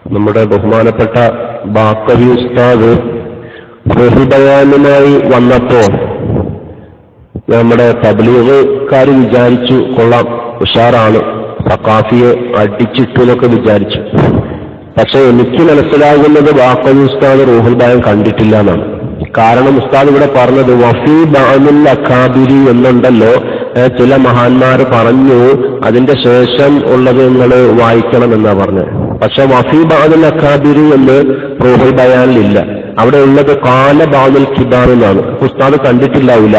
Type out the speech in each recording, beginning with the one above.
നമ്മുടെ ബഹുമാനപ്പെട്ട ബാക്കവി ഉസ്താദ് ബഹുബയാനുമായി വന്നപ്പോ നമ്മുടെ തബ്ലീഗുകാർ വിചാരിച്ചു കൊള്ളാം, ഉഷാറാണ്, സഖാഫിയെ അടിച്ചിട്ടു എന്നൊക്കെ വിചാരിച്ചു. പക്ഷെ എനിക്ക് മനസ്സിലാകുന്നത് ബാക്കവി ഉസ്താദ് റൂഹുൽ ബയാൻ കണ്ടിട്ടില്ല എന്നാണ്. കാരണം ഉസ്താദ് ഇവിടെ പറഞ്ഞത് വഫീ ബഅ്ദിൽ അക്കാബിരി എന്നുണ്ടല്ലോ, ചില മഹാന്മാർ പറഞ്ഞു, അതിന്റെ ശേഷം ഉള്ളത് നിങ്ങൾ വായിക്കണമെന്നാ പറഞ്ഞത്. പക്ഷെ വഫീ ബഅ്ദിൽ അക്കാബിരി എന്ന് റൂഹുൽ ബയാനിലില്ല. അവിടെ ഉള്ളത് ഖാല ബഅ്ദുൽ കിബാർ എന്നാണ്. ഉസ്താദ് കണ്ടിട്ടില്ലാവില്ല.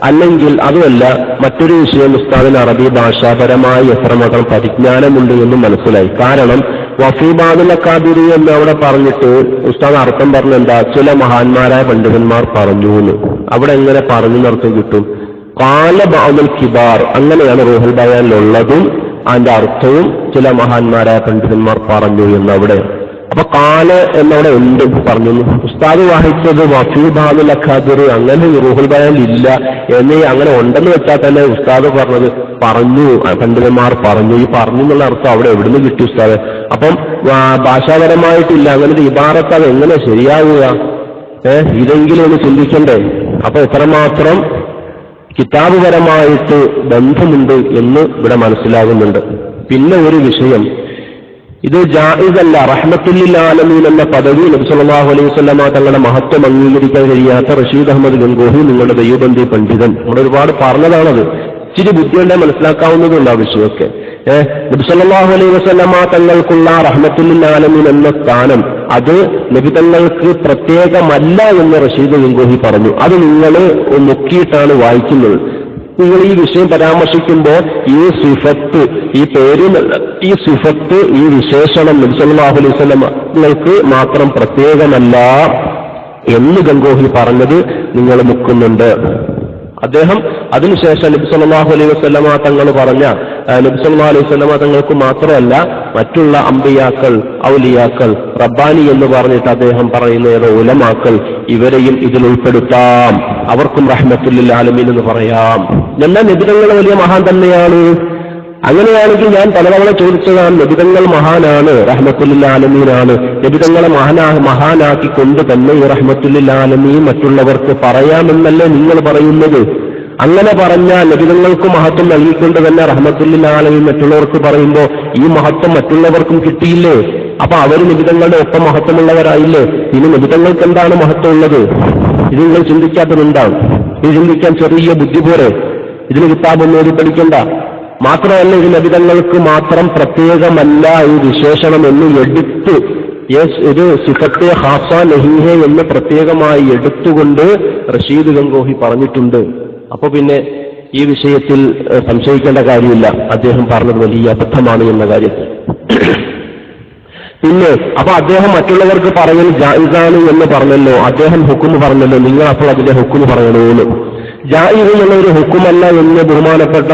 അല്ലെങ്കിൽ അതുമല്ല, മറ്റൊരു വിഷയം, ഉസ്താദിന് അറബി ഭാഷാപരമായി എത്രമാത്രം പരിജ്ഞാനമുണ്ട് എന്നും മനസ്സിലായി. കാരണം വഫീ ബഅ്ദിൽ അക്കാബിരി എന്ന് അവിടെ പറഞ്ഞിട്ട് ഉസ്താദ് അർത്ഥം പറഞ്ഞെന്താ, ചില മഹാന്മാരായ പണ്ഡിതന്മാർ പറഞ്ഞു എന്ന്. അവിടെ എങ്ങനെ പറഞ്ഞു എന്നർത്ഥം കിട്ടും? ഖാല ബഅ്ദുൽ കിബാർ, അങ്ങനെയാണ് റൂഹുൽ ബയാനിലുള്ളതും അതിന്റെ അർത്ഥവും ചില മഹാന്മാരായ പണ്ഡിതന്മാർ പറഞ്ഞു എന്നവിടെ. അപ്പൊ ഖാല എന്നവിടെ എന്ത് പറഞ്ഞു? ഉസ്താദ് വായിച്ചത് വഫീ ബഅ്ദിൽ അക്കാബിരി, അങ്ങനെ റൂഹുൽ ബയാനിൽ ഇല്ല എന്ന്, അങ്ങനെ ഉണ്ടെന്ന് വെച്ചാൽ തന്നെ ഉസ്താദ് പറഞ്ഞത് പറഞ്ഞു, പണ്ഡിതന്മാർ പറഞ്ഞു. ഈ പറഞ്ഞു എന്നുള്ള അർത്ഥം അവിടെ എവിടുന്ന് കിട്ടി ഉസ്താദ്? അപ്പം ഭാഷാപരമായിട്ടില്ല, അങ്ങനെ ഒരു ഇബാറത്ത് അത് എങ്ങനെ ശരിയാവുക? ഇതെങ്കിലും ഒന്ന് ചിന്തിക്കണ്ടേ? അപ്പൊ എത്രമാത്രം കിതാബുപരമായിട്ട് ബന്ധമുണ്ട് എന്ന് ഇവിടെ മനസ്സിലാകുന്നുണ്ട്. പിന്നെ ഒരു വിഷയം, ഇത് ജായിസല്ല, റഹ്മത്തുല്ലിൽ ആലമീൻ എന്ന പദവി നബി സല്ലല്ലാഹു അലൈഹി വസല്ലമ തങ്ങളുടെ മഹത്വം അംഗീകരിക്കാൻ കഴിയാത്ത റഷീദ് അഹമ്മദ് ഗംഗോഹി, നിങ്ങളുടെ ദൈവബന്ധി പണ്ഡിതൻ, ഇവിടെ ഒരുപാട് പറഞ്ഞതാണത്. ഇച്ചിരി ബുദ്ധിയുണ്ടെ മനസ്സിലാക്കാവുന്നതുണ്ട് ആ വിഷയമൊക്കെ. നബി സല്ലല്ലാഹു അലൈഹി വസല്ലമ തങ്ങൾക്കുള്ള റഹ്മത്തുല്ലിൽ ആലമീൻ എന്ന സ്ഥാനം അത് നബി തങ്ങൾക്ക് പ്രത്യേകമല്ല എന്ന് റഷീദ് ഗംഗോഹി പറഞ്ഞു. അത് നിങ്ങൾ നോക്കിയിട്ടാണ് വായിക്കുന്നത്. നിങ്ങൾ ഈ വിഷയം പരാമർശിക്കുമ്പോൾ ഈ സിഫത്ത്, ഈ പേര്, ഈ സിഫത്ത്, ഈ വിശേഷണം നബി സല്ലല്ലാഹു അലൈഹി വസല്ലം നിങ്ങൾക്ക് മാത്രം പ്രത്യേകമല്ല എന്ന് ഗംഗോഹി പറഞ്ഞത് നിങ്ങൾ മുക്കുന്നുണ്ട്. അദ്ദേഹം അതിനുശേഷം നബി സല്ലല്ലാഹു അലൈഹി വസല്ലമ തങ്ങൾ പറഞ്ഞ, നബി സല്ലല്ലാഹു അലൈഹി വസല്ലമ തങ്ങൾക്ക് മാത്രമല്ല മറ്റുള്ള അമ്പിയാക്കൾ, ഔലിയാക്കൾ, റബ്ബാനി എന്ന് പറഞ്ഞിട്ട് അദ്ദേഹം പറയുന്ന ഉലമാക്കൾ, ഇവരെയും ഇതിൽ ഉൾപ്പെടുത്താം, അവർക്കും റഹ്മത്തുല്ലിൽ ആലമീൻ എന്ന് പറയാം. എന്നാൽ നബിതങ്ങൾ വലിയ മഹാൻ തന്നെയാണ്. അങ്ങനെയാണെങ്കിൽ ഞാൻ പലതവണ ചോദിച്ചതാണ്, നബിതങ്ങൾ മഹാനാണ്, റഹ്മത്തുല്ലിൽ ആലമീനാണ്. നബിതങ്ങളെ മഹാനാക്കിക്കൊണ്ട് തന്നെ ഈ റഹ്മത്തുല്ലിൽ ആലമീൻ മറ്റുള്ളവർക്ക് പറയാമെന്നല്ലേ നിങ്ങൾ പറയുന്നത്? അങ്ങനെ പറഞ്ഞാൽ നബിതങ്ങൾക്ക് മഹത്വം നൽകിക്കൊണ്ട് തന്നെ റഹ്മത്തുല്ലിൽ ആലമീൻ മറ്റുള്ളവർക്ക് പറയുമ്പോൾ ഈ മഹത്വം മറ്റുള്ളവർക്കും കിട്ടിയില്ലേ? അപ്പൊ അവർ നബിതങ്ങളുടെ ഒപ്പം മഹത്വമുള്ളവരായില്ലേ? ഇനി നബിതങ്ങൾക്ക് എന്താണ് മഹത്വം ഉള്ളത്? ഇത് നിങ്ങൾ ചിന്തിക്കാത്തതെന്താണ്? ഇത് ചിന്തിക്കാൻ ചെറിയ ബുദ്ധി പോരെ? ഇതിന് കിതാബൊന്നും എഴുതി പഠിക്കണ്ട. മാത്രമല്ല, ഇത് നബിതങ്ങൾക്ക് മാത്രം പ്രത്യേകമല്ല ഈ വിശേഷണം എന്ന് എടുത്ത്, ഒരു സിഫത്തെ ഖാസ നഹീഹെ എന്ന് പ്രത്യേകമായി എടുത്തുകൊണ്ട് റഷീദ് ഗംഗോഹി പറഞ്ഞിട്ടുണ്ട്. അപ്പൊ പിന്നെ ഈ വിഷയത്തിൽ സംശയിക്കേണ്ട കാര്യമില്ല, അദ്ദേഹം പറഞ്ഞത് വലിയ അബദ്ധമാണ് എന്ന കാര്യത്തിൽ. പിന്നെ അപ്പൊ അദ്ദേഹം മറ്റുള്ളവർക്ക് പറയൽ ജായിസാണ് എന്ന് പറഞ്ഞല്ലോ, അദ്ദേഹം ഹുക്കുമ് പറഞ്ഞല്ലോ, നിങ്ങൾ അപ്പോൾ അതിന്റെ ഹുക്കുമ് പറയണമെന്ന്. ജായിസ് എന്നുള്ള ഒരു ഹുക്കുമല്ല എന്ന് ബഹുമാനപ്പെട്ട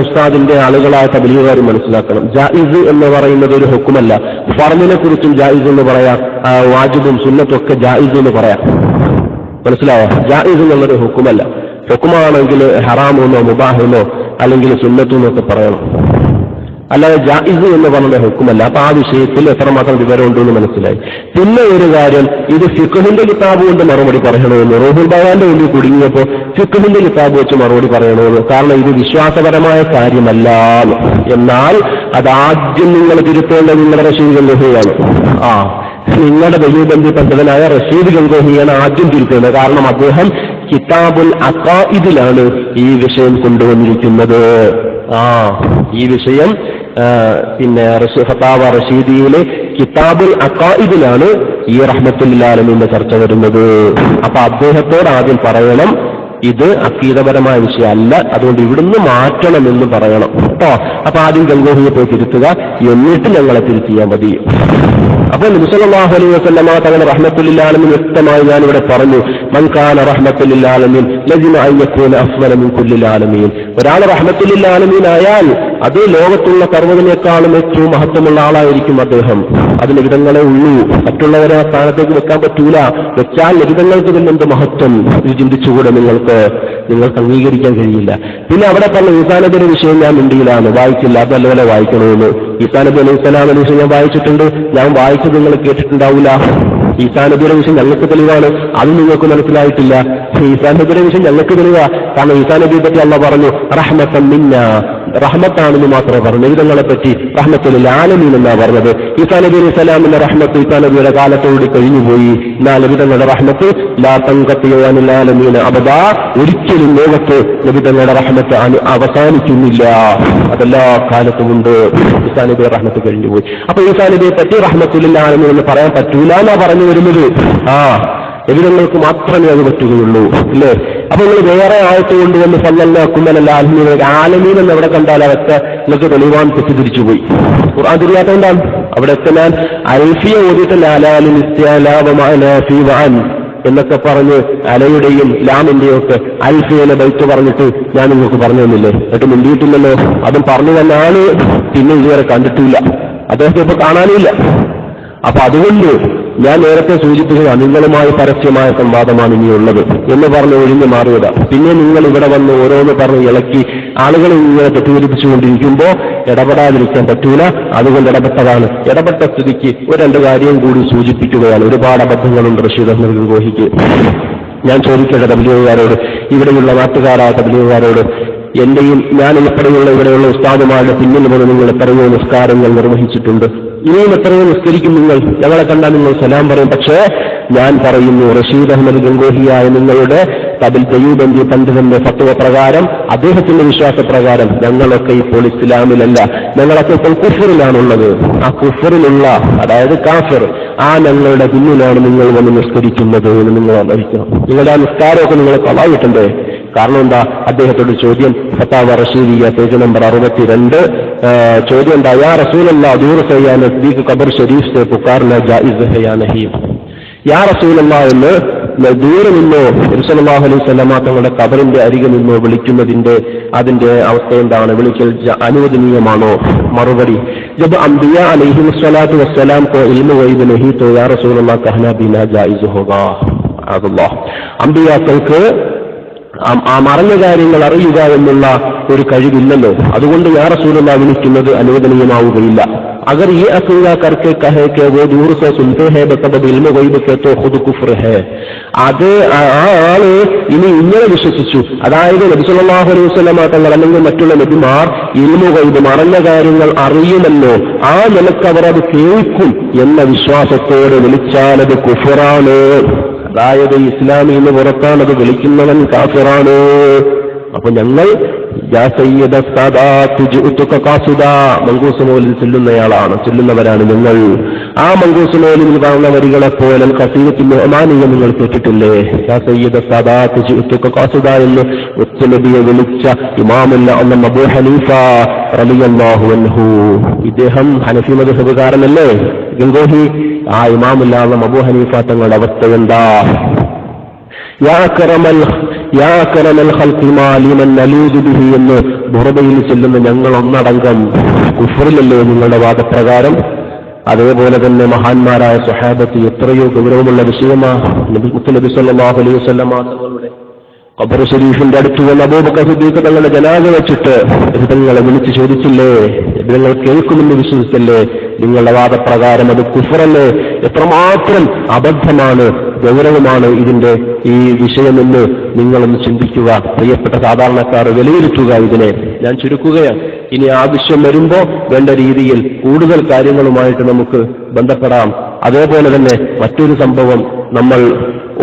ഉസ്താദിന്റെ ആളുകളായ തബ്ലീഗുകാർ മനസ്സിലാക്കണം. ജായിസ് എന്ന് പറയുന്നത് ഒരു ഹുക്കുമല്ല. ഫർദിനെ കുറിച്ചും ജായിസ് എന്ന് പറയാം, വാജിബും സുന്നത്തും ഒക്കെ ജായിസ് എന്ന് പറയാം. മനസ്സിലായോ? ജായിസ് എന്നുള്ളൊരു ഹുക്കുമല്ല. ഹുക്കുമാണെങ്കിൽ ഹറാമെന്നോ മുബാഹെന്നോ അല്ലെങ്കിൽ സുന്നത്തുന്നോ ഒക്കെ പറയണം, അല്ലാതെ ജായിസ് എന്ന് പറഞ്ഞ ഹുക്കുമല്ല. അപ്പൊ ആ വിഷയത്തിൽ എത്രമാത്രം വിവരമുണ്ടെന്ന് മനസ്സിലായി. പിന്നെ ഒരു കാര്യം, ഇത് ഫിഖ്ഹിന്റെ കിതാബ് കൊണ്ട് മറുപടി പറയണമെന്ന് റൂഹുൽ ബയാന്റെ വേണ്ടി കുടുങ്ങിയപ്പോൾ ഫിഖ്ഹിന്റെ കിതാബ് വെച്ച് മറുപടി പറയണമെന്ന്. കാരണം ഇത് വിശ്വാസപരമായ കാര്യമല്ല. എന്നാൽ അതാദ്യം നിങ്ങൾ തിരുത്തേണ്ടത് നിങ്ങളുടെ റഷീദ് ഗംഗോഹിയാണ്. നിങ്ങളുടെ ദൈവബന്ധി പണ്ഡിതനായ റഷീദ് ഗംഗോഹിയാണ് ആദ്യം തിരുത്തേണ്ടത്. കാരണം അദ്ദേഹം കിതാബുൽ അഖായിദിലാണ് ഈ വിഷയം കൊണ്ടുവന്നിരിക്കുന്നത്. ഈ വിഷയം പിന്നെ ഫതാവ റഷീദിയിലെ കിതാബുൽ അഖായിദിലാണ് ഈ റഹ്മത്തുല്ലിൽ ആലമീന്റെ ചർച്ച വരുന്നത്. അപ്പൊ അദ്ദേഹത്തോട് ആദ്യം പറയണം, ഇത് അഖീദപരമായ വിഷയമല്ല, അതുകൊണ്ട് ഇവിടുന്ന് മാറ്റണമെന്ന് പറയണം കേട്ടോ. അപ്പൊ ആദ്യം ഗംഗോഹിയെ പോയി തിരുത്തുക, എന്നിട്ട് ഞങ്ങളെ തിരുത്തിയാൽ മതി. അപ്പോൾ നബി സല്ലല്ലാഹു അലൈഹി വസല്ലമ തങ്ങളുടെ റഹ്മത്തുല്ലിൽ ആലമീൻ വ്യക്തമായി ഞാനിവിടെ പറഞ്ഞു, മൻ കാന റഹ്മത്തുല്ലിൽ ആലമീൻ ലസിമ അൻ യകൂന അഫ്ളല മിൻ കുല്ലിൽ ആലമീൻ. ഒരാൾ റഹ്മത്തുല്ലിൽ ആലമീൻ ആയാൽ അത് ലോകത്തുള്ള സർവ്വതിനേക്കാളും ഏറ്റവും മഹത്വമുള്ള ആളായിരിക്കും അദ്ദേഹം. അത് നബിതങ്ങളെ ഉള്ളൂ, മറ്റുള്ളവരെ ആ സ്ഥാനത്തേക്ക് വെക്കാൻ പറ്റൂല. വെച്ചാൽ നബിതങ്ങൾക്ക് പിന്നെ എന്ത് മഹത്വം? ഇത് ചിന്തിച്ചുകൂടെ നിങ്ങൾക്ക്? നിങ്ങൾക്ക് അംഗീകരിക്കാൻ കഴിയില്ല. പിന്നെ അവിടെ പറഞ്ഞ ഈസാ നബിയുടെ വിഷയം ഞാൻ മിണ്ടിയിലാണ്, വായിച്ചില്ല, അത് നല്ലപോലെ വായിക്കണമെന്ന്. ഈസാ നബി അലൈഹി സ്വലാമിന്റെ വിഷയം ഞാൻ വായിച്ചിട്ടുണ്ട്, ഞാൻ വായിച്ചത് നിങ്ങൾ കേട്ടിട്ടുണ്ടാവില്ല. ഈസാ നബിയുടെ വിഷയം ഞങ്ങൾക്ക് തെളിവാണ്, അത് നിങ്ങൾക്ക് മനസ്സിലായിട്ടില്ല. ഈസാ നബിയുടെ വിഷയം ഞങ്ങൾക്ക് തെളിവാ, കാരണം ഈസാ നബിയെ പറ്റി അള്ളാഹ് പറഞ്ഞു റഹ്മത്തൻ മിന്ന, റഹ്മത്താണെന്ന് മാത്രമേ പറഞ്ഞു. നബിതങ്ങളെ പറ്റി റഹ്മത്തുൽ ആലമീൻ എന്നാ പറഞ്ഞത്. ഈസാ നബി അലൈഹി സ്വലാമിന്റെ റഹ്മത്ത് ഈസാ നബിയുടെ കാലത്തോട് കഴിഞ്ഞുപോയി. എന്നാൽ നബിതങ്ങളുടെ റഹ്മത്ത് ലാ തൻഖത്തിഉ അനിൽ ആലമീൻ അബദാ, ഒരിക്കലും ലോകത്ത് നബിതങ്ങളുടെ റഹ്മത്ത് അവസാനിക്കുന്നില്ല, അതെല്ലാ കാലത്തുമുണ്ട്. ഈസാ നബിയുടെ റഹ്മത്ത് കഴിഞ്ഞുപോയി. അപ്പൊ ഈസാ നബിയെ പറ്റി റഹ്മത്തുൽ ആലമീൻ എന്ന് പറയാൻ പറ്റൂല എന്നാ പറഞ്ഞു വരുന്നത്. നബിതങ്ങൾക്ക് മാത്രമേ അത് പറ്റുകയുള്ളൂ, അല്ലേ? അപ്പൊ നിങ്ങൾ വേറെ ആയത്ത് കൊണ്ടുവന്ന് സല്ലല്ലാഹുഅലൈഹി ആലമീൻ എന്ന് എവിടെ കണ്ടാൽ അതൊക്കെ നിങ്ങൾക്ക് തെളിവാൻ തെറ്റിദ്ധരിച്ചുപോയി. ഖുർആൻ തിരിയാത്തതുകൊണ്ടാണ്. അവിടെയൊക്കെ ഞാൻ അൽഫിയ ഓതിയിട്ടല്ല എന്നൊക്കെ പറഞ്ഞ് അലയുടെയും ലാമിന്റെയും ഒക്കെ അൽഫിയനെ ബൈത്ത് പറഞ്ഞിട്ട് ഞാൻ നിങ്ങൾക്ക് പറഞ്ഞു തന്നില്ലേ? എന്നിട്ട് മിണ്ടിയിട്ടില്ലല്ലോ. അതും പറഞ്ഞു തന്നെയാണ്, പിന്നെ ഇതുവരെ കണ്ടിട്ടില്ല, അദ്ദേഹത്തെ ഇപ്പൊ കാണാനില്ല. അപ്പൊ അതുകൊണ്ട് ഞാൻ നേരത്തെ സൂചിപ്പിച്ചതാണ്, നിങ്ങളുമായി പരസ്യമായ സംവാദമാണ് ഇനിയുള്ളത് എന്ന് പറഞ്ഞ് ഒഴിഞ്ഞു മാറിയതാ. പിന്നെ നിങ്ങൾ ഇവിടെ വന്ന് ഓരോന്ന് പറഞ്ഞ് ഇളക്കി ആളുകൾ ഇങ്ങനെ തെറ്റിദ്ധരിപ്പിച്ചുകൊണ്ടിരിക്കുമ്പോൾ ഇടപെടാതിരിക്കാൻ പറ്റൂല. അതുകൊണ്ട് ഇടപെട്ടതാണ്. ഇടപെട്ട സ്ഥിതിക്ക് രണ്ട് കാര്യം കൂടി സൂചിപ്പിക്കുകയാണ്. ഒരുപാട് അബദ്ധങ്ങളുണ്ട് റഷീദ് അഹ്മദ് ഗംഗോഹിക്ക്. ഞാൻ ചോദിക്കട്ടെ തബ്ലീഗുകാരോട്, ഇവിടെയുള്ള നാട്ടുകാരായ തബ്ലീഗുകാരോട്, എന്റെയും ഞാൻ ഉൾപ്പെടെയുള്ള ഇവിടെയുള്ള ഉസ്താദുമാരുടെ പിന്നിൽ വന്ന് നിങ്ങൾ എത്രയോ നിസ്കാരങ്ങൾ നിർവഹിച്ചിട്ടുണ്ട്, ഇനിയും എത്രയോ നിസ്കരിക്കും നിങ്ങൾ. ഞങ്ങളെ കണ്ടാൽ നിങ്ങൾ സലാം പറയും. പക്ഷേ ഞാൻ പറയുന്നു, റഷീദ് അഹ്മദ് ഗംഗോഹിയായ നിങ്ങളുടെ ദയൂബന്ദി പണ്ഡിതന്റെ ഫത്വ പ്രകാരം, അദ്ദേഹത്തിന്റെ വിശ്വാസപ്രകാരം ഞങ്ങളൊക്കെ ഇപ്പോൾ ഇസ്ലാമിലല്ല, ഞങ്ങളൊക്കെ ഇപ്പോൾ കുഫറിലാണുള്ളത്. ആ കുഫറിലുള്ള, അതായത് കാഫിർ, ആ ഞങ്ങളുടെ പിന്നിലാണ് നിങ്ങൾ വന്ന് നിസ്കരിക്കുന്നത് എന്ന് നിങ്ങൾ അറിയിക്കണം. നിങ്ങളുടെ ആ നിസ്കാരമൊക്കെ നിങ്ങൾ കളായിട്ടുണ്ട്. കാരണം എന്താ? അദ്ദേഹത്തോട് ചോദ്യം, ഫത്താവ റഷീദിയ പേജ് നമ്പർ 62, ചോദ്യം എന്താ? യാ റസൂലല്ലാഹ് ദൂർ സേ യാ നസ്ദീഖ് ഖബർ ഷരീഫ് സേ പുകാർന ജായിസ് ഹൈ യാ നഹീ. യാ റസൂലല്ലാഹ് എന്ന് ദൂരെ നിന്നോ നബി സല്ലല്ലാഹു അലൈഹി വസല്ലം തങ്ങളുടെ ഖബറിന്റെ അരികിൽ നിന്നോ വിളിക്കുന്നതിന്റെ അതിന്റെ അവസ്ഥ എന്താണ്? വിളിക്കൽ അനുവദനീയമാണോ? മറുപടി, ജബ് അംബിയ അലൈഹിം സ്വലാത്തു വസ്സലാം കോ ഇൽമു ഗൈബ് നഹീ തോ യാ റസൂലല്ലാഹ് കഹ്നാ ബിനാ ജായിസ് ഹോഗാ. അല്ലാഹ് അംബിയാക്കൾക്ക് ആ മറഞ്ഞ കാര്യങ്ങൾ അറിയുക എന്നുള്ള ഒരു കഴിവില്ലല്ലോ. അതുകൊണ്ട് യാ റസൂലല്ലാഹ് വിളിക്കുന്നത് അനുവദനീയമാവുകയില്ല. अगर ये अकीदा करके कहे कि वो दूर से सुनते हैं बसबब इल्म गैब के तो खुद कुफ्र है. അത് ആ ആള് ഇനി ഇങ്ങനെ വിശ്വസിച്ചു, അതായത് നബി സല്ലല്ലാഹു അലൈഹി വസല്ലം തങ്ങൾ അല്ലെങ്കിൽ മറ്റുള്ള നബിമാർ ഇൽമു ഗൈബ് മറഞ്ഞ കാര്യങ്ങൾ അറിയുമല്ലോ, ആ നിലക്ക് അവർ അത് കേൾക്കും എന്ന വിശ്വാസത്തോടെ വിളിച്ചാൽ അത് കുഫറാണ്. അതായത് ഇസ്ലാമിൽ നിന്ന് പുറത്താണത് വിളിക്കുന്നവൻ കാഫിറാണ്. അപ്പൊ ഞങ്ങൾ മങ്കൂസ് മോലിൽ ചെല്ലുന്നയാളാണ്, ചെല്ലുന്നവരാണ് ഞങ്ങൾ. ആ മങ്കൂസ് മോലിൽ കാണുന്ന വരികളെപ്പോലെ ഖസീദത്തിന്റെ ഒമാനിയെ നിങ്ങൾ കേട്ടിട്ടില്ലേ? യാ സയ്യിദ സദാത്ത് ജിഅ്തുക ഖാസിദ എന്ന് ഒറ്റനബിയെ വിളിച്ച ഇമാമുൽ അഅ്ലം അബൂ ഹനീഫ റളിയല്ലാഹു അൻഹു. ഇദ്ദേഹം ഹനഫി മദ്ഹബുകാരനല്ലേ ഗംഗോഹി? ആ ഇമാമുൽ അഅ്ലം അബൂ ഹനീഫ തങ്ങളുടെ അവസ്ഥ എന്താ? എന്ന് ബുറദയിൽ ചെല്ലുന്ന ഞങ്ങൾ ഒന്നടങ്കം കുഫറിലല്ലേ നിങ്ങളുടെ വാദപ്രകാരം? അതേപോലെ തന്നെ മഹാന്മാരായ സ്വഹാബത്ത് എത്രയോ ഗൗരവമുള്ള വിഷയമാണ്. നബി സല്ലല്ലാഹു അലൈഹി വസല്ലം തങ്ങളുടെ ഖബർ ശരീഫിന്റെ അടുത്ത് വന്ന് അബൂബക്കർ സിദ്ദീഖ് തങ്ങളുടെ ജനാസ വെച്ചിട്ട് നബിതങ്ങളെ വിളിച്ച് ചോദിച്ചില്ലേ? നബിതങ്ങൾ കേൾക്കുമെന്ന് വിശ്വസിച്ചല്ലേ? നിങ്ങളുടെ വാദപ്രകാരം അത് കുഫറല്ലേ? എത്രമാത്രം അബദ്ധമാണ്, ഗൗരവമാണ് ഇതിന്റെ ഈ വിഷയമെന്ന് നിങ്ങളൊന്ന് ചിന്തിക്കുക. പ്രിയപ്പെട്ട സാധാരണക്കാർ വിലയിരുത്തുക ഇതിനെ. ഞാൻ ചുരുക്കുകയാണ്. ഇനി ആവശ്യം വരുമ്പോൾ വേണ്ട രീതിയിൽ കൂടുതൽ കാര്യങ്ങളുമായിട്ട് നമുക്ക് ബന്ധപ്പെടാം. അതേപോലെ തന്നെ മറ്റൊരു സംഭവം, നമ്മൾ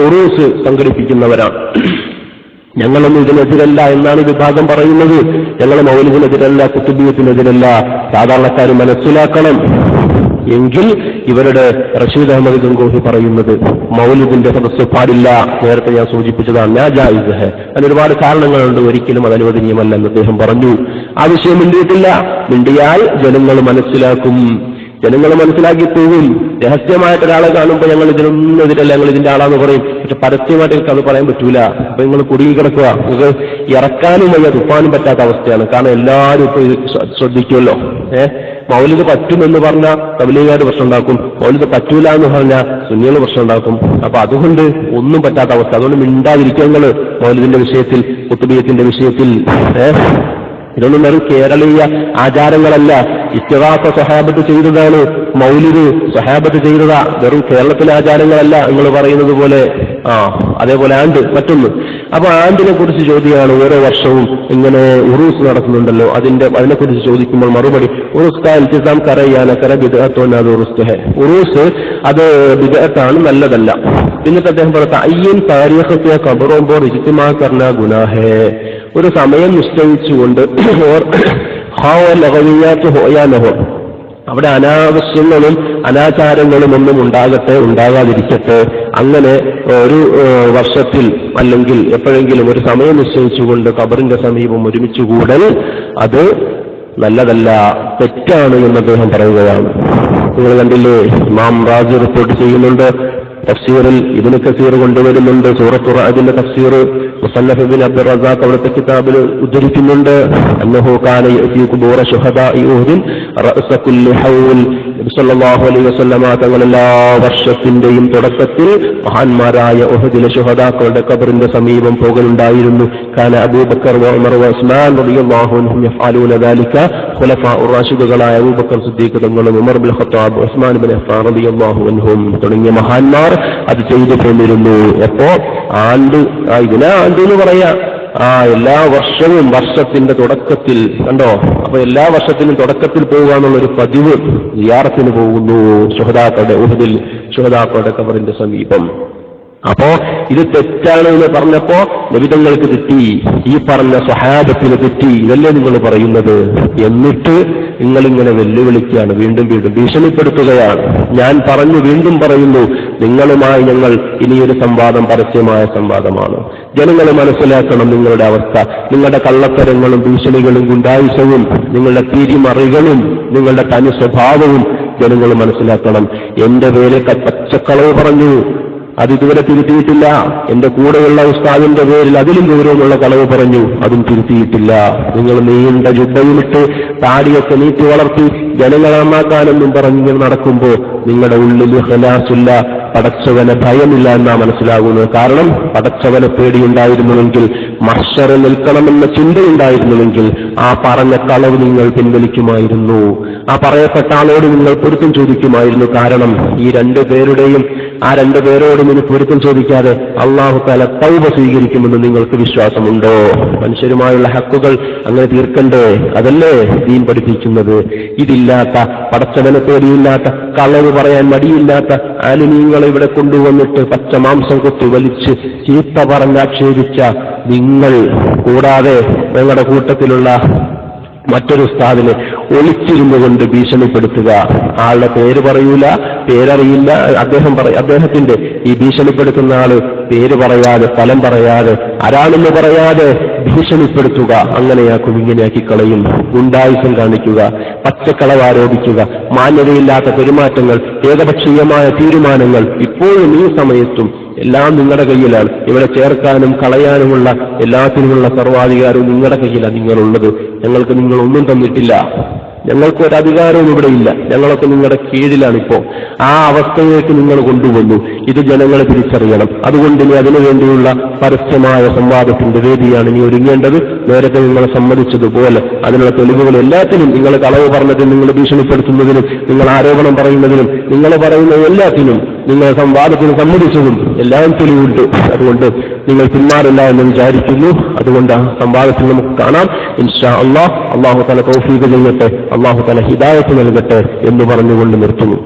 ഉറൂസ് സംഘടിപ്പിക്കുന്നവരാണ്. ഞങ്ങളൊന്നും ഇതിനെതിരല്ല എന്നാണ് വിഭാഗം പറയുന്നത്. ഞങ്ങൾ മൗലിദിനെതിരല്ല, കുത്തുബിയത്തിനെതിരല്ല. സാധാരണക്കാർ മനസ്സിലാക്കണം. എങ്കിൽ ഇവരുടെ റഷീദ് അഹ്മദ് ഗംഗോഹി പറയുന്നത് മൗലിദിന്റെ സദസ്സ് പാടില്ല. നേരത്തെ ഞാൻ സൂചിപ്പിച്ചതാണ്, നാ ജായിസ് ഹെ. അതിന് ഒരുപാട് കാരണങ്ങളുണ്ട്. ഒരിക്കലും അത് അനുവദനീയമല്ലെന്ന് അദ്ദേഹം പറഞ്ഞു. ആ വിഷയം മിണ്ടിയിട്ടില്ല. മിണ്ടിയാൽ ജനങ്ങൾ മനസ്സിലാക്കും. ജനങ്ങൾ മനസ്സിലാക്കി പോകും. രഹസ്യമായിട്ട് ഒരാളെ കാണുമ്പോൾ ഞങ്ങൾ ഇതിനൊന്നും എതിരല്ല, ഞങ്ങൾ ഇതിന്റെ ആളാന്ന് പറയും. പക്ഷെ പരസ്യമായിട്ട് എനിക്ക് അത് പറയാൻ പറ്റൂല. അപ്പൊ നിങ്ങൾ കുടുങ്ങി കിടക്കുക. നിങ്ങൾക്ക് ഇറക്കാനും വയ്യ, തുപ്പാനും പറ്റാത്ത അവസ്ഥയാണ്. കാരണം എല്ലാവരും ഇപ്പൊ ശ്രദ്ധിക്കുമല്ലോ. മൗലിദ് പറ്റുമെന്ന് പറഞ്ഞാൽ തബ്ലീഗുകാർ പ്രശ്നം ഉണ്ടാക്കും, മൗലിദ് പറ്റൂല എന്ന് പറഞ്ഞാൽ സുന്നികൾ പ്രശ്നം ഉണ്ടാക്കും. അപ്പൊ അതുകൊണ്ട് ഒന്നും പറ്റാത്ത അവസ്ഥ. അതുകൊണ്ട് മിണ്ടാതിരിക്കുക നിങ്ങൾ മൗലിദിന്റെ വിഷയത്തിൽ, ഖുത്ബിയ്യത്തിന്റെ വിഷയത്തിൽ. ഇതൊന്നും വെറും കേരളീയ ആചാരങ്ങളല്ല. ഇസ്തിഗാസ സ്വഹാബത്ത് ചെയ്തതാണ്, മൗലിദ് സ്വഹാബത്ത് ചെയ്തതാ. വെറും കേരളത്തിലെ ആചാരങ്ങളല്ല നിങ്ങൾ പറയുന്നത് പോലെ. അതേപോലെ ആണ്ട് മറ്റൊന്ന്. അപ്പൊ ആണ്ടിനെ കുറിച്ച് ചോദ്യമാണ്. ഓരോ വർഷവും ഇങ്ങനെ ഉറൂസ് നടക്കുന്നുണ്ടല്ലോ, അതിനെക്കുറിച്ച് ചോദിക്കുമ്പോൾ മറുപടി ഉറൂസ് കറയ്യാനക്കര ബിദ്അത്തോനാത് ഉറൂസ് അത് ബിദ്അത്താണ്, നല്ലതല്ല. എന്നിട്ട് അദ്ദേഹം പറഞ്ഞ അയ്യൻ താരീഖത്തെ ഖബറുമ്പോൾ ഇജ്തിമാ കർനാ ഗുനാഹേ. ഒരു സമയം നിശ്ചയിച്ചുകൊണ്ട് അവിടെ അനാവശ്യങ്ങളും അനാചാരങ്ങളും ഒന്നും ഉണ്ടാകാതിരിക്കട്ടെ. അങ്ങനെ ഒരു വർഷത്തിൽ അല്ലെങ്കിൽ എപ്പോഴെങ്കിലും ഒരു സമയം നിശ്ചയിച്ചുകൊണ്ട് ഖബറിന്റെ സമീപം ഒരുമിച്ചുകൂടൽ അത് നല്ലതല്ല, തെറ്റാണ് എന്ന് അദ്ദേഹം പറയുകയാണ്. നിങ്ങൾ കണ്ടില്ലേ, ഇമാം റാസി റിപ്പോർട്ട് ചെയ്യുന്നുണ്ട്, തഫ്സീറിൽ ഇബ്നു കസീർ കൊണ്ടുവരുന്നുണ്ട്, സൂറത്തുർ റഅദിന്റെ തഫ്സീർ മുസന്നഫ് ഇബ്നു അബ്ദുർ റസാഖ് അവിടുത്തെ കിതാബിൽ ഉദ്ധരിക്കുന്നുണ്ട്. അന്നഹു കാന യഅതി ഖുബൂറ ശുഹദാഇ ഉഹുദ് റഅസ കുല്ലി ഹൗൽ. നബി സല്ലല്ലാഹു അലൈഹി വസല്ലമ തങ്ങൾ എല്ലാ വർഷത്തിന്റെയും തുടക്കത്തിൽ മഹാന്മാരായ ഉഹദിലെ ശുഹദാക്കളുടെ ഖബറിന്റെ സമീപം പോകലുണ്ടായിരുന്നു. കാന അബൂബക്കർ ഉമർ ഉസ്മാൻ റളിയല്ലാഹു അൻഹും യഫഅലൂന ദാലിക. ഖുലഫാഉർ റാഷിദുകളായ അബൂബക്കർ സിദ്ദീഖ് തങ്ങളും ഉമർ ഇബ്നുൽ ഖത്താബ് ഉസ്മാൻ ഇബ്നു അഫ്ഫാൻ റളിയല്ലാഹു അൻഹും തുടങ്ങിയ മഹാന്മാർ അത് ചെയ്തു പോന്നിരുന്നു. എപ്പോ ആണ്ട്, ഇതിനാ ആണ്ട് എന്ന് പറയാ. എല്ലാ വർഷവും വർഷത്തിന്റെ തുടക്കത്തിൽ കണ്ടോ. അപ്പൊ എല്ലാ വർഷത്തിനും തുടക്കത്തിൽ പോവുക എന്നുള്ളൊരു പതിവ് സിയാറത്തിന് പോകുന്നു ശുഹദാക്കളുടെ ഉഹദിൽ ശുഹദാക്കളുടെ ഖബറിന്റെ സമീപം. അപ്പോ ഇത് തെറ്റാണ് എന്ന് പറഞ്ഞപ്പോ നബിതങ്ങൾക്ക് തെറ്റി, ഈ പറഞ്ഞ സ്വഹാബത്തിന് തെറ്റി, ഇതല്ലേ നിങ്ങൾ പറയുന്നത്? എന്നിട്ട് നിങ്ങളിങ്ങനെ വെല്ലുവിളിക്കുകയാണ്, വീണ്ടും ഭീഷണിപ്പെടുത്തുകയാണ്. ഞാൻ വീണ്ടും പറയുന്നു, നിങ്ങളുമായി ഞങ്ങൾ ഇനിയൊരു സംവാദം പരസ്യമായ സംവാദമാണ്. ജനങ്ങൾ മനസ്സിലാക്കണം നിങ്ങളുടെ അവസ്ഥ. നിങ്ങളുടെ കള്ളത്തരങ്ങളും ഭീഷണികളും ഗുണ്ടായുസവും നിങ്ങളുടെ തിരിമറികളും നിങ്ങളുടെ തനി സ്വഭാവവും ജനങ്ങൾ മനസ്സിലാക്കണം. എന്റെ പേര് പച്ചക്കളവ് പറഞ്ഞു, അതിതുവരെ തിരുത്തിയിട്ടില്ല. എന്റെ കൂടെയുള്ള ഉസ്താദിന്റെ പേരിൽ അതിലും ഗൗരവമുള്ള കളവ് പറഞ്ഞു, അതും തിരുത്തിയിട്ടില്ല. നിങ്ങൾ നീണ്ട ജുബ്ബയുമിട്ട് താടിയൊക്കെ നീട്ടി വളർത്തി ജനങ്ങളെ നന്നാക്കാനെന്നും പറഞ്ഞിങ്ങനെ നടക്കുമ്പോ നിങ്ങളുടെ ഉള്ളിൽ ഖലാസുല്ല, പടച്ചവനെ ഭയമില്ല എന്നാ മനസ്സിലാകുന്നത്. കാരണം പടച്ചവനെ പേടിയുണ്ടായിരുന്നുവെങ്കിൽ, മഹ്ശറിൽ നിൽക്കണമെന്ന ചിന്തയുണ്ടായിരുന്നുവെങ്കിൽ ആ പറഞ്ഞ കളവ് നിങ്ങൾ പിൻവലിക്കുമായിരുന്നു. ആ പറയപ്പെട്ട ആളോട് നിങ്ങൾ പൊരുത്തം ചോദിക്കുമായിരുന്നു. കാരണം ഈ രണ്ടുപേരോടും ഇനി പൊരുത്തം ചോദിക്കാതെ അല്ലാഹു തആല തൗബ സ്വീകരിക്കുമെന്ന് നിങ്ങൾക്ക് വിശ്വാസമുണ്ടോ? മനുഷ്യരുമായുള്ള ഹക്കുകൾ അങ്ങനെ തീർക്കണ്ടേ? അതല്ലേ ദീൻ പഠിപ്പിക്കുന്നത്. ഇതില്ലാത്ത, പടച്ചവനെ പേടിയില്ലാത്ത, കളവ് പറയാൻ മടിയില്ലാത്ത ആലിമീങ്ങളെ ഇവിടെ കൊണ്ടുവന്നിട്ട് പച്ച മാംസം കൊത്തി വലിച്ച് ചീത്ത പറഞ്ഞാക്ഷേപിച്ച നിങ്ങൾ, കൂടാതെ നിങ്ങളുടെ കൂട്ടത്തിലുള്ള മറ്റൊരു ഉസ്താദിനെ ഒളിച്ചിരുന്നു കൊണ്ട് ഭീഷണിപ്പെടുത്തുക. ആളുടെ പേര് പറയൂല, പേരറിയില്ല, അദ്ദേഹത്തിന്റെ ഈ ഭീഷണിപ്പെടുത്തുന്ന ആള് പേര് പറയാതെ, സ്ഥലം പറയാതെ, ആരാണെന്ന് പറയാതെ ഭീഷണിപ്പെടുത്തുക. അങ്ങനെയാക്കും, ഇങ്ങനെയാക്കി കളയും. ഗുണ്ടായുസം കാണിക്കുക, പച്ചക്കളവ് ആരോപിക്കുക, മാന്യതയില്ലാത്ത പെരുമാറ്റങ്ങൾ, ഏകപക്ഷീയമായ തീരുമാനങ്ങൾ ഇപ്പോഴും ഈ സമയത്തും എല്ലാം നിങ്ങളുടെ കയ്യിലാണ്. ഇവിടെ ചേർക്കാനും കളയാനുമുള്ള എല്ലാത്തിനുമുള്ള സർവാധികാരവും നിങ്ങളുടെ കയ്യിലാണ് നിങ്ങളുള്ളത്. ഞങ്ങൾക്ക് നിങ്ങളൊന്നും തന്നിട്ടില്ല, ഞങ്ങൾക്കൊരധികാരവും ഇവിടെ ഇല്ല. ഞങ്ങളൊക്കെ നിങ്ങളുടെ കീഴിലാണിപ്പോ. ആ അവസ്ഥയിലേക്ക് നിങ്ങൾ കൊണ്ടുവന്നു. ഇത് ജനങ്ങൾ തിരിച്ചറിയണം. അതുകൊണ്ട് ഇനി അതിനുവേണ്ടിയുള്ള പരസ്യമായ സംവാദത്തിന്റെ വേദിയാണ് ഇനി ഒരുങ്ങേണ്ടത്. നേരത്തെ നിങ്ങളെ സമ്മതിച്ചതുപോലെ അതിനുള്ള തെളിവുകൾ എല്ലാത്തിനും, നിങ്ങൾ കളവ് പറഞ്ഞതിനും, നിങ്ങൾ ഭീഷണിപ്പെടുത്തുന്നതിനും, നിങ്ങൾ ആരോപണം പറയുന്നതിനും, നിങ്ങൾ പറയുന്ന എല്ലാത്തിനും, നിങ്ങൾ സംവാദത്തിന് സമ്മതിച്ചതും എല്ലാം തെളിവുണ്ട്. അതുകൊണ്ട് നിങ്ങൾ പിന്മാറില്ല എന്ന് വിചാരിക്കുന്നു. അതുകൊണ്ട് ആ സംവാദത്തിൽ നമുക്ക് കാണാം. ഇൻഷാ അല്ലാഹ്. അല്ലാഹു തആല തൗഫീഖ് നൽകട്ടെ, അല്ലാഹു തആല ഹിദായത്ത് നൽകട്ടെ എന്ന് പറഞ്ഞുകൊണ്ട് നിർത്തുന്നു.